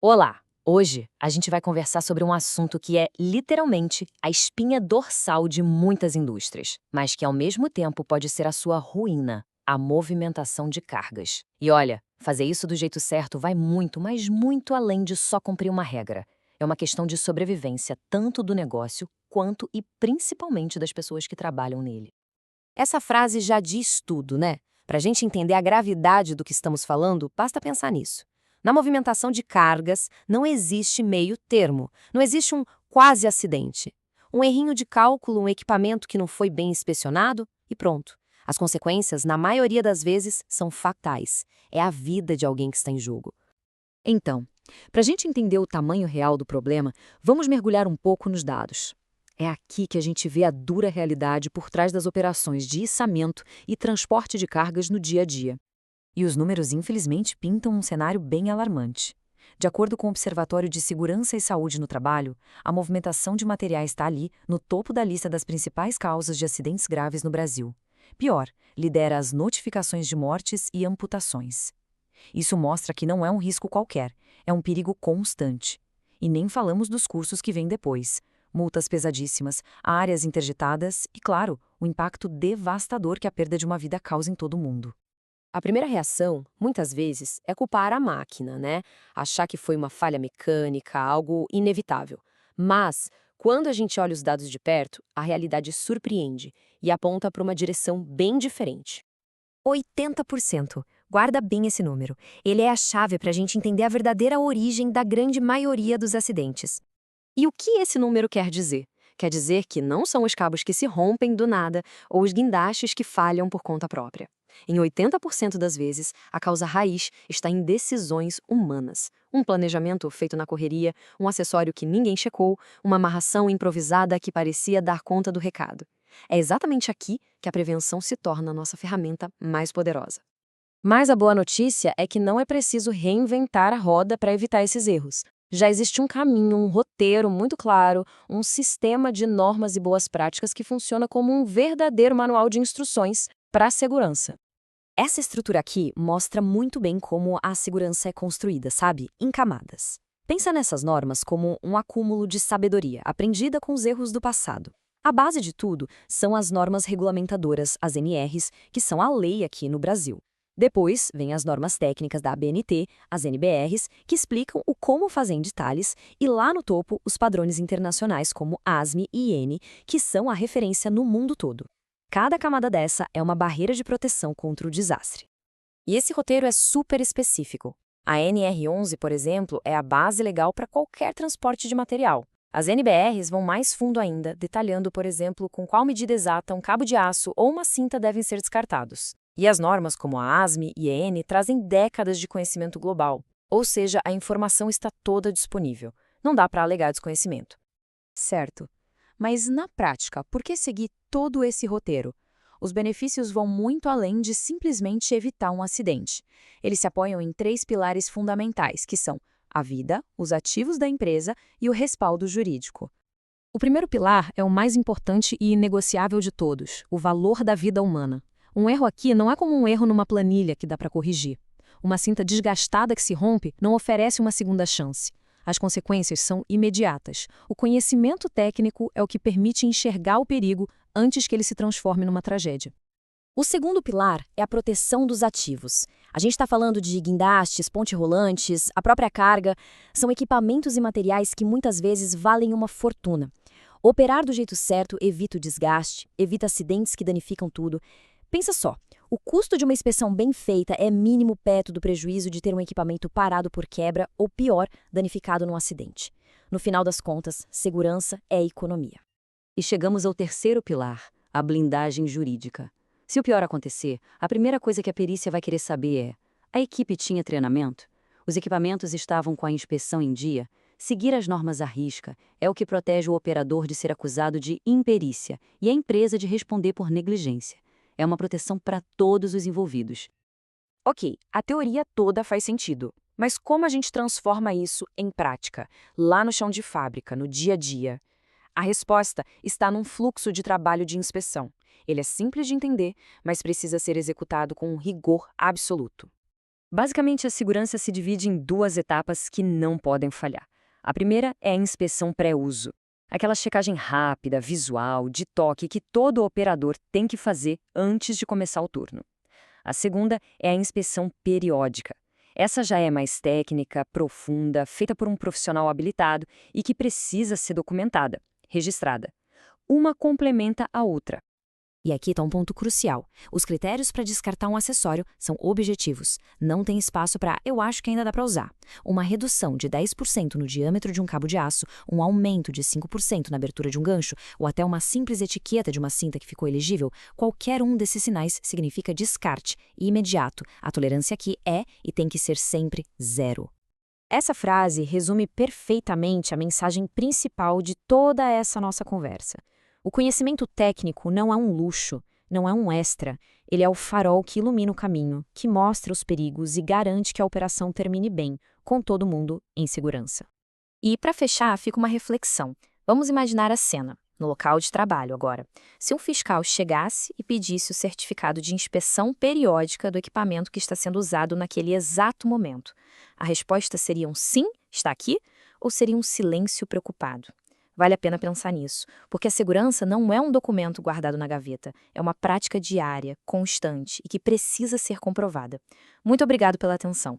Olá! Hoje a gente vai conversar sobre um assunto que é literalmente a espinha dorsal de muitas indústrias, mas que ao mesmo tempo pode ser a sua ruína, a movimentação de cargas. E olha, fazer isso do jeito certo vai muito, mas muito além de só cumprir uma regra. É uma questão de sobrevivência tanto do negócio quanto e principalmente das pessoas que trabalham nele. Essa frase já diz tudo, né? Para a gente entender a gravidade do que estamos falando, basta pensar nisso. Na movimentação de cargas, não existe meio termo, não existe um quase acidente. Um errinho de cálculo, um equipamento que não foi bem inspecionado e pronto. As consequências, na maioria das vezes, são fatais. É a vida de alguém que está em jogo. Então, para a gente entender o tamanho real do problema, vamos mergulhar um pouco nos dados. É aqui que a gente vê a dura realidade por trás das operações de içamento e transporte de cargas no dia a dia. E os números, infelizmente, pintam um cenário bem alarmante. De acordo com o Observatório de Segurança e Saúde no Trabalho, a movimentação de materiais está ali, no topo da lista das principais causas de acidentes graves no Brasil. Pior, lidera as notificações de mortes e amputações. Isso mostra que não é um risco qualquer, é um perigo constante. E nem falamos dos custos que vêm depois. Multas pesadíssimas, áreas interditadas e, claro, o impacto devastador que a perda de uma vida causa em todo o mundo. A primeira reação, muitas vezes, é culpar a máquina, né? Achar que foi uma falha mecânica, algo inevitável. Mas, quando a gente olha os dados de perto, a realidade surpreende e aponta para uma direção bem diferente. 80%. Guarda bem esse número. Ele é a chave para a gente entender a verdadeira origem da grande maioria dos acidentes. E o que esse número quer dizer? Quer dizer que não são os cabos que se rompem do nada ou os guindastes que falham por conta própria. Em 80% das vezes, a causa raiz está em decisões humanas. Um planejamento feito na correria, um acessório que ninguém checou, uma amarração improvisada que parecia dar conta do recado. É exatamente aqui que a prevenção se torna a nossa ferramenta mais poderosa. Mas a boa notícia é que não é preciso reinventar a roda para evitar esses erros. Já existe um caminho, um roteiro muito claro, um sistema de normas e boas práticas que funciona como um verdadeiro manual de instruções para a segurança. Essa estrutura aqui mostra muito bem como a segurança é construída, sabe? Em camadas. Pensa nessas normas como um acúmulo de sabedoria aprendida com os erros do passado. A base de tudo são as normas regulamentadoras, as NRs, que são a lei aqui no Brasil. Depois, vem as normas técnicas da ABNT, as NBRs, que explicam o como fazer em detalhes, e lá no topo, os padrões internacionais como ASME e IN, que são a referência no mundo todo. Cada camada dessa é uma barreira de proteção contra o desastre. E esse roteiro é super específico. A NR11, por exemplo, é a base legal para qualquer transporte de material. As NBRs vão mais fundo ainda, detalhando, por exemplo, com qual medida exata um cabo de aço ou uma cinta devem ser descartados. E as normas como a ASME e a EN trazem décadas de conhecimento global, ou seja, a informação está toda disponível. Não dá para alegar desconhecimento. Certo. Mas na prática, por que seguir todo esse roteiro? Os benefícios vão muito além de simplesmente evitar um acidente. Eles se apoiam em três pilares fundamentais, que são a vida, os ativos da empresa e o respaldo jurídico. O primeiro pilar é o mais importante e inegociável de todos, o valor da vida humana. Um erro aqui não é como um erro numa planilha que dá para corrigir. Uma cinta desgastada que se rompe não oferece uma segunda chance. As consequências são imediatas. O conhecimento técnico é o que permite enxergar o perigo antes que ele se transforme numa tragédia. O segundo pilar é a proteção dos ativos. A gente está falando de guindastes, ponte rolantes, a própria carga. São equipamentos e materiais que muitas vezes valem uma fortuna. Operar do jeito certo evita o desgaste, evita acidentes que danificam tudo. Pensa só, o custo de uma inspeção bem feita é mínimo perto do prejuízo de ter um equipamento parado por quebra ou, pior, danificado num acidente. No final das contas, segurança é economia. E chegamos ao terceiro pilar, a blindagem jurídica. Se o pior acontecer, a primeira coisa que a perícia vai querer saber é: a equipe tinha treinamento? Os equipamentos estavam com a inspeção em dia? Seguir as normas à risca é o que protege o operador de ser acusado de imperícia e a empresa de responder por negligência. É uma proteção para todos os envolvidos. Ok, a teoria toda faz sentido. Mas como a gente transforma isso em prática, lá no chão de fábrica, no dia a dia? A resposta está num fluxo de trabalho de inspeção. Ele é simples de entender, mas precisa ser executado com um rigor absoluto. Basicamente, a segurança se divide em duas etapas que não podem falhar. A primeira é a inspeção pré-uso. Aquela checagem rápida, visual, de toque que todo operador tem que fazer antes de começar o turno. A segunda é a inspeção periódica. Essa já é mais técnica, profunda, feita por um profissional habilitado e que precisa ser documentada, registrada. Uma complementa a outra. E aqui está um ponto crucial. Os critérios para descartar um acessório são objetivos. Não tem espaço para "eu acho que ainda dá para usar". Uma redução de 10% no diâmetro de um cabo de aço, um aumento de 5% na abertura de um gancho, ou até uma simples etiqueta de uma cinta que ficou elegível, qualquer um desses sinais significa descarte imediato. A tolerância aqui é e tem que ser sempre zero. Essa frase resume perfeitamente a mensagem principal de toda essa nossa conversa. O conhecimento técnico não é um luxo, não é um extra. Ele é o farol que ilumina o caminho, que mostra os perigos e garante que a operação termine bem, com todo mundo em segurança. E, para fechar, fica uma reflexão. Vamos imaginar a cena, no local de trabalho agora. Se um fiscal chegasse e pedisse o certificado de inspeção periódica do equipamento que está sendo usado naquele exato momento, a resposta seria um sim, está aqui, ou seria um silêncio preocupado? Vale a pena pensar nisso, porque a segurança não é um documento guardado na gaveta, é uma prática diária, constante e que precisa ser comprovada. Muito obrigado pela atenção.